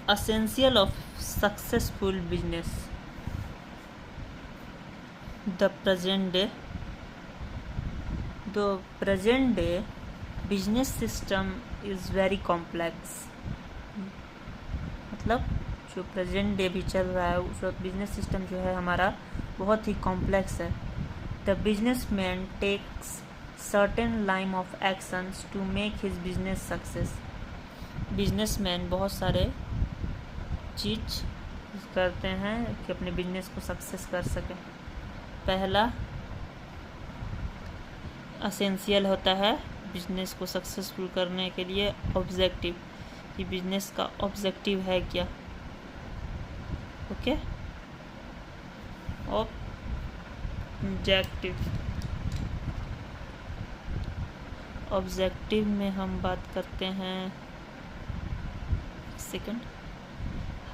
essential of successful business. The present day business system is very complex. मतलब जो present day भी चल रहा है उस वक्त बिजनेस सिस्टम जो है हमारा बहुत ही कॉम्प्लेक्स है. The businessman takes certain line of actions to make his business success. Businessman बहुत सारे चीज़ करते हैं कि अपने बिजनेस को सक्सेस कर सकें. पहला एसेंशियल होता है बिजनेस को सक्सेसफुल करने के लिए ऑब्जेक्टिव, कि बिजनेस का ऑब्जेक्टिव है क्या. ओके, ऑब्जेक्टिव में हम बात करते हैं. सेकंड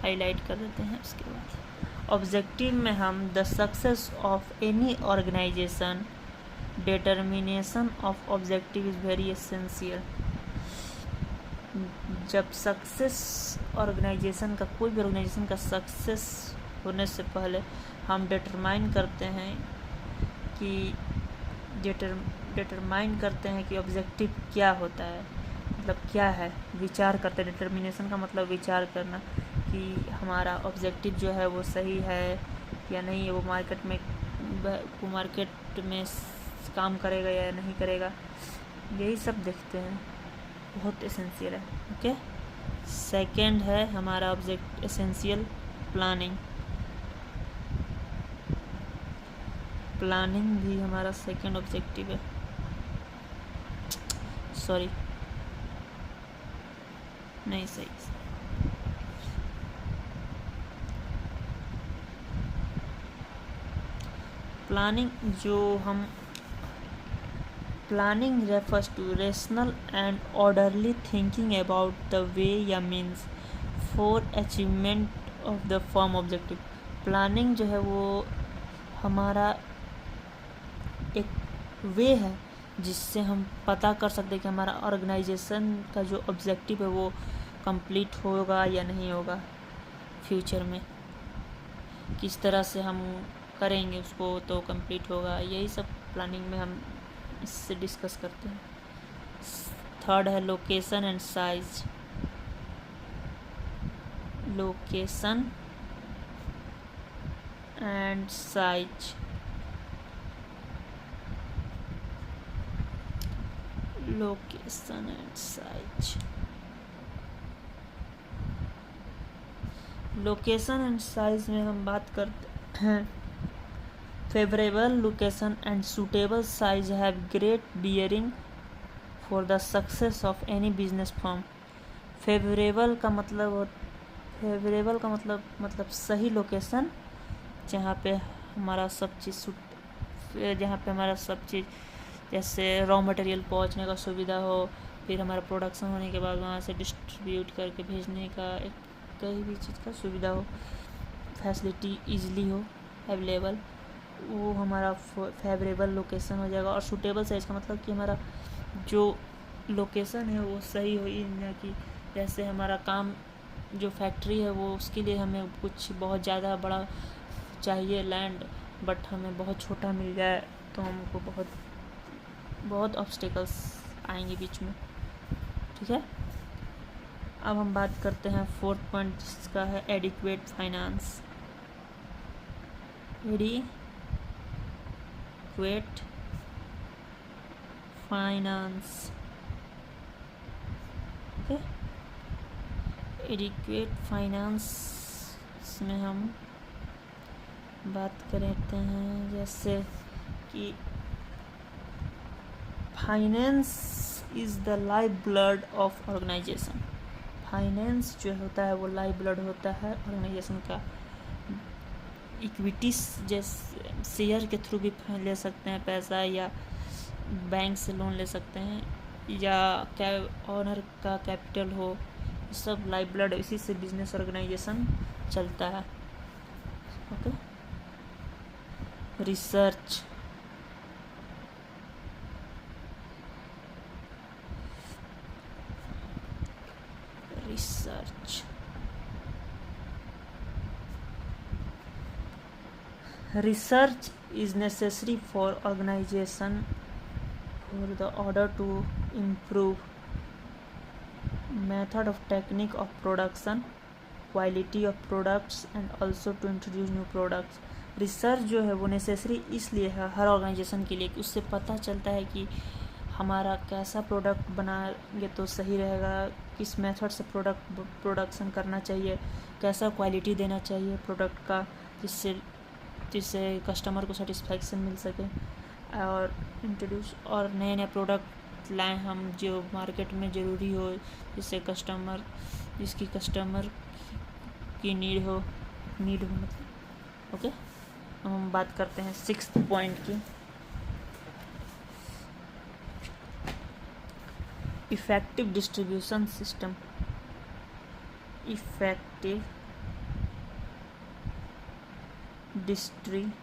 हाईलाइट कर देते हैं. उसके बाद ऑब्जेक्टिव में हम the success of any organization, determination of objective is very essential. जब सक्सेस ऑर्गेनाइजेशन का, कोई भी ऑर्गेनाइजेशन का सक्सेस होने से पहले हम डिटरमाइन करते हैं कि ऑब्जेक्टिव क्या होता है, मतलब क्या है. विचार करते हैं. डिटर्मिनेशन का मतलब विचार करना कि हमारा ऑब्जेक्टिव जो है वो सही है या नहीं है, वो मार्केट में काम करेगा या नहीं करेगा, यही सब देखते हैं. बहुत एसेंशियल है. ओके, सेकंड है हमारा ऑब्जेक्ट एसेंशियल प्लानिंग. प्लानिंग भी हमारा सेकंड ऑब्जेक्टिव है. सॉरी, नहीं सही. Planning refers to rational and orderly thinking about the way या means for achievement of the firm objective. Planning जो है वो हमारा एक वे है जिससे हम पता कर सकते हैं कि हमारा ऑर्गेनाइजेशन का जो ऑब्जेक्टिव है वो कंप्लीट होगा या नहीं होगा. फ्यूचर में किस तरह से हम करेंगे उसको तो कंप्लीट होगा. यही सब प्लानिंग में हम इससे डिस्कस करते हैं. थर्ड है location and size. Location and size. Location and size. Location and size में हम बात करते हैं. Favourable location and suitable size have great bearing for the success of any business firm. Favourable का मतलब सही लोकेशन, जहाँ पे हमारा सब चीज़ जैसे रॉ मटेरियल पहुँचने का सुविधा हो, फिर हमारा प्रोडक्शन होने के बाद वहाँ से डिस्ट्रीब्यूट करके भेजने का कहीं भी चीज़ का सुविधा हो, फैसिलिटी ईजिली हो अवेलेबल, वो हमारा फेवरेबल लोकेशन हो जाएगा. और सूटेबल साइज का मतलब कि हमारा जो लोकेशन है वो सही हो, ना कि जैसे हमारा काम जो फैक्ट्री है वो उसके लिए हमें कुछ बहुत ज़्यादा बड़ा चाहिए लैंड, बट हमें बहुत छोटा मिल जाए तो हमको बहुत ऑब्स्टिकल्स आएंगे बीच में. ठीक है, अब हम बात करते हैं फोर्थ पॉइंट जिसका है adequate finance. Adequate finance. Okay, adequate finance में हम बात करते हैं जैसे कि finance is the life blood of organization. Finance जो होता है वो लाइफ ब्लड होता है ऑर्गेनाइजेशन का. इक्विटीज जैसे शेयर के थ्रू भी ले सकते हैं पैसा, या बैंक से लोन ले सकते हैं, या ऑनर का कैपिटल हो, सब लाइफ ब्लड. इसी से बिजनेस ऑर्गेनाइजेशन चलता है. Okay, research. Research is necessary for organization for the order to improve method of technique of production, quality of products and also to introduce new products. Research जो है वो necessary इसलिए है हर organisation के लिए कि उससे पता चलता है कि हमारा कैसा प्रोडक्ट बनाएंगे तो सही रहेगा, किस मेथड से प्रोडक्शन करना चाहिए, कैसा क्वालिटी देना चाहिए प्रोडक्ट का, जिससे कस्टमर को सेटिस्फैक्शन मिल सके, और इंट्रोड्यूस और नए नए प्रोडक्ट लाएं हम जो मार्केट में ज़रूरी हो, जिसकी कस्टमर की नीड हो मतलब। ओके, हम बात करते हैं 6th पॉइंट की, effective distribution system. Effective distribution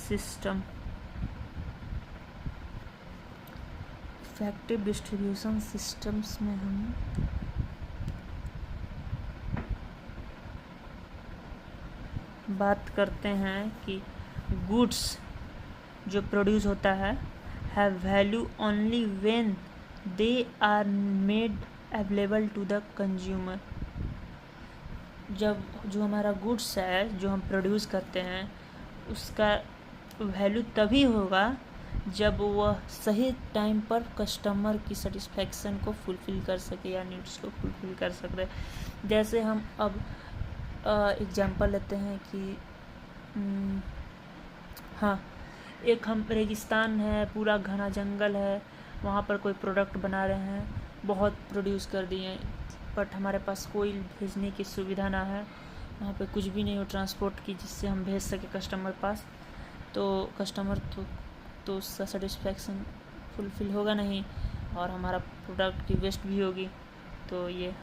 system. Effective distribution systems में हम बात करते हैं कि गुड्स जो प्रोड्यूस होता है have value only when they are made available to the consumer. जब जो हमारा गुड्स है जो हम प्रोड्यूस करते हैं उसका वैल्यू तभी होगा जब वह सही टाइम पर कस्टमर की सेटिस्फैक्शन को फुलफ़िल कर सके या नीड्स को फुलफ़िल कर सकते। जैसे हम अब एग्जांपल लेते हैं कि हाँ, एक हम रेगिस्तान है, पूरा घना जंगल है, वहाँ पर कोई प्रोडक्ट बना रहे हैं, बहुत प्रोड्यूस कर दिए बट हमारे पास कोई भेजने की सुविधा ना है, वहाँ पे कुछ भी नहीं हो ट्रांसपोर्ट की जिससे हम भेज सके कस्टमर पास, तो कस्टमर तो उसका सेटिस्फैक्शन फुलफ़िल होगा नहीं और हमारा प्रोडक्ट की वेस्ट भी होगी। तो ये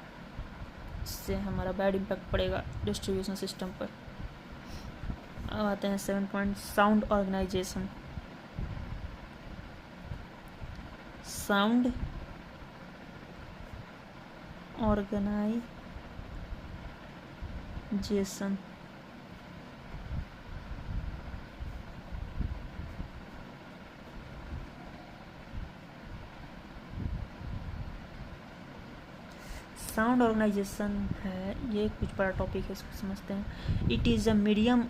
इससे हमारा बैड इम्पैक्ट पड़ेगा डिस्ट्रीब्यूशन सिस्टम पर। अब आते हैं 7 point, sound organization. Sound organization sound organization है, ये कुछ बड़ा टॉपिक है, इसको समझते हैं। It is a medium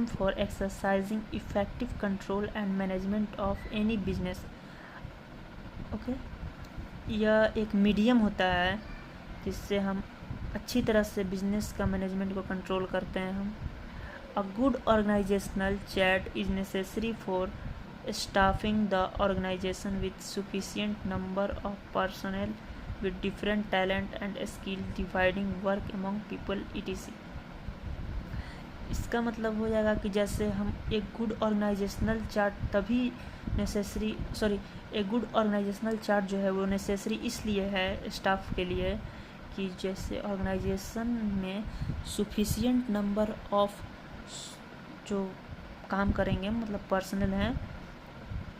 for exercising effective control and management of any business. Okay, यह एक मीडियम होता है जिससे हम अच्छी तरह से बिजनेस का मैनेजमेंट को कंट्रोल करते हैं हम। A good organizational chart is necessary for staffing the organization with sufficient number of personal with different talent and skill, dividing work among people etc। इसका मतलब हो जाएगा कि जैसे हम एक गुड ऑर्गेनाइजेशनल चार्ट एक गुड ऑर्गेनाइजेशनल चार्ट जो है वो नेसेसरी इसलिए है स्टाफ के लिए कि जैसे ऑर्गेनाइजेशन में सफिशिएंट नंबर ऑफ जो काम करेंगे मतलब पर्सनल हैं,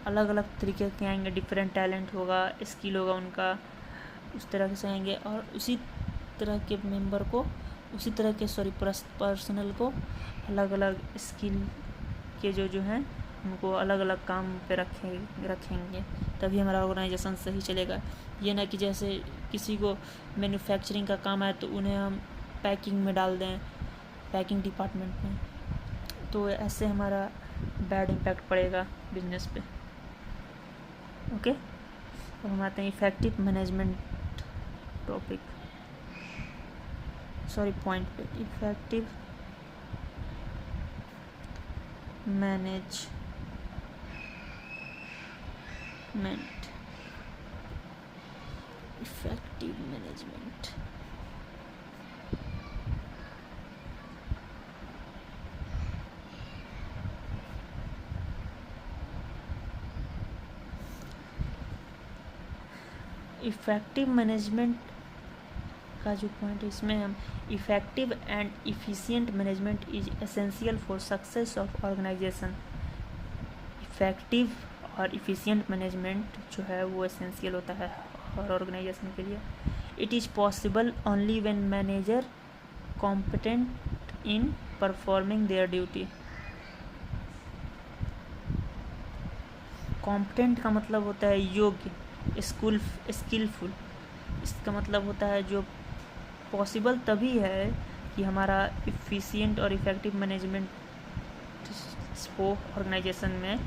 अलग अलग तरीके के आएंगे, डिफरेंट टैलेंट होगा, स्किल होगा उनका, उस तरह से आएंगे और उसी तरह के मेंबर को पर्सनल को अलग अलग स्किल के जो हैं उनको अलग अलग काम पे रखेंगे, तभी हमारा ऑर्गेनाइजेशन सही चलेगा। ये ना कि जैसे किसी को मैन्युफैक्चरिंग का काम है तो उन्हें हम पैकिंग में डाल दें, पैकिंग डिपार्टमेंट में, तो ऐसे हमारा बैड इम्पैक्ट पड़ेगा बिजनेस पे। ओके, तो हम आते हैं इफेक्टिव मैनेजमेंट पॉइंट पे। Effective management. इफेक्टिव मैनेजमेंट का जो पॉइंट है इसमें हम effective and efficient management is essential for success of organization. Effective और इफिशिएंट मैनेजमेंट जो है वो एसेंशियल होता है हर ऑर्गेनाइजेशन के लिए। It is possible only when manager competent in performing there duty. Competent का मतलब होता है योग्य, स्किलफुल। इसका मतलब होता है जो पॉसिबल तभी है कि हमारा इफ़िशिएंट और इफ़ेक्टिव मैनेजमेंट हो ऑर्गेनाइजेशन में,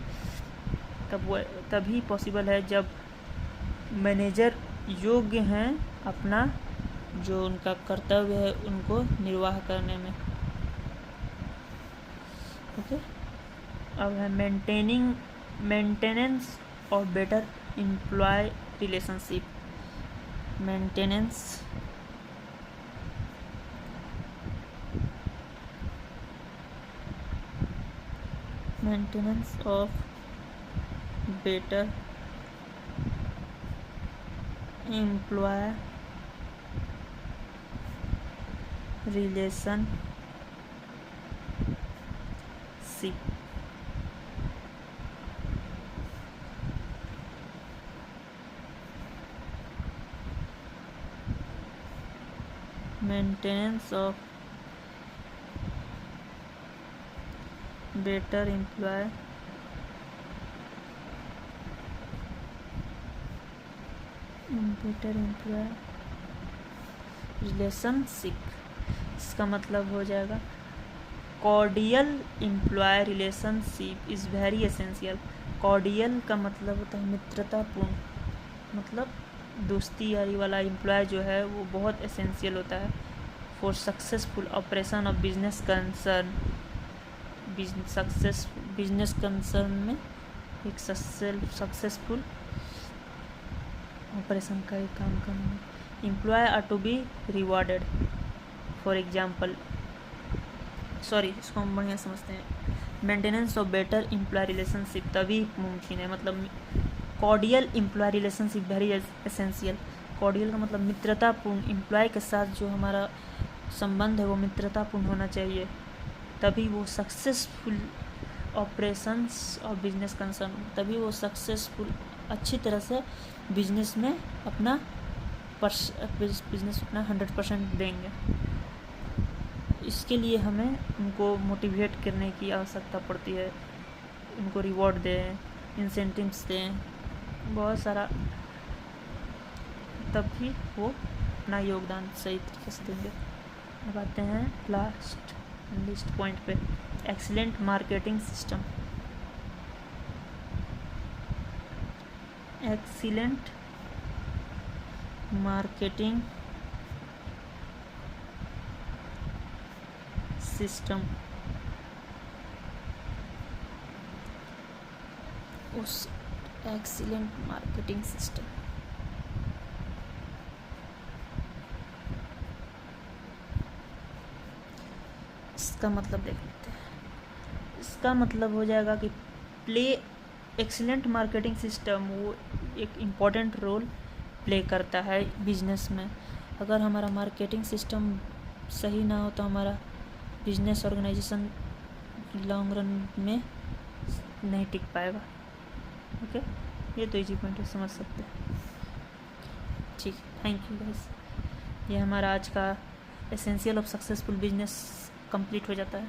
तभी पॉसिबल है जब मैनेजर योग्य हैं अपना जो उनका कर्तव्य है उनको निर्वाह करने में। ओके, अब है maintenance of better employee relationship. Maintenance of better employee relationship. Maintenance of better employee relationship. इसका मतलब हो जाएगा cordial employee relationship is very essential. Cordial का मतलब होता है मित्रतापूर्ण, मतलब दोस्ती यारी वाला एम्प्लॉय जो है वो बहुत एसेंशियल होता है for successful operation of business concern. Business concern में एक सक्सेसफुल ऑपरेशन का एक काम करना। Employee are to be rewarded for example, इसको हम बढ़िया समझते हैं। Maintenance of better employee relationship तभी मुमकिन है, मतलब cordial employee relationship very essential. Cordial का मतलब मित्रतापूर्ण, एम्प्लॉय के साथ जो हमारा संबंध है वो मित्रतापूर्ण होना चाहिए, तभी वो successful operations of business concern, तभी वो सक्सेसफुल अच्छी तरह से बिजनेस में अपना 100% देंगे। इसके लिए हमें उनको मोटिवेट करने की आवश्यकता पड़ती है, उनको रिवॉर्ड दें, इंसेंटिव्स दें, बहुत सारा, तभी वो अपना योगदान सही तरीके से देंगे। अब आते हैं लिस्ट पॉइंट पे, excellent marketing system. Excellent marketing system उस एक्सीलेंट मार्केटिंग सिस्टम इसका मतलब देख लेते हैं। इसका मतलब हो जाएगा कि एक्सीलेंट मार्केटिंग सिस्टम वो एक इम्पॉर्टेंट रोल प्ले करता है बिजनेस में। अगर हमारा मार्केटिंग सिस्टम सही ना हो तो हमारा बिजनेस ऑर्गेनाइजेशन लॉन्ग रन में नहीं टिक पाएगा। ओके, ये तो इजी पॉइंट है, समझ सकते हैं। ठीक, थैंक यू गाइस। ये हमारा आज का essential of successful business complete हो जाता है।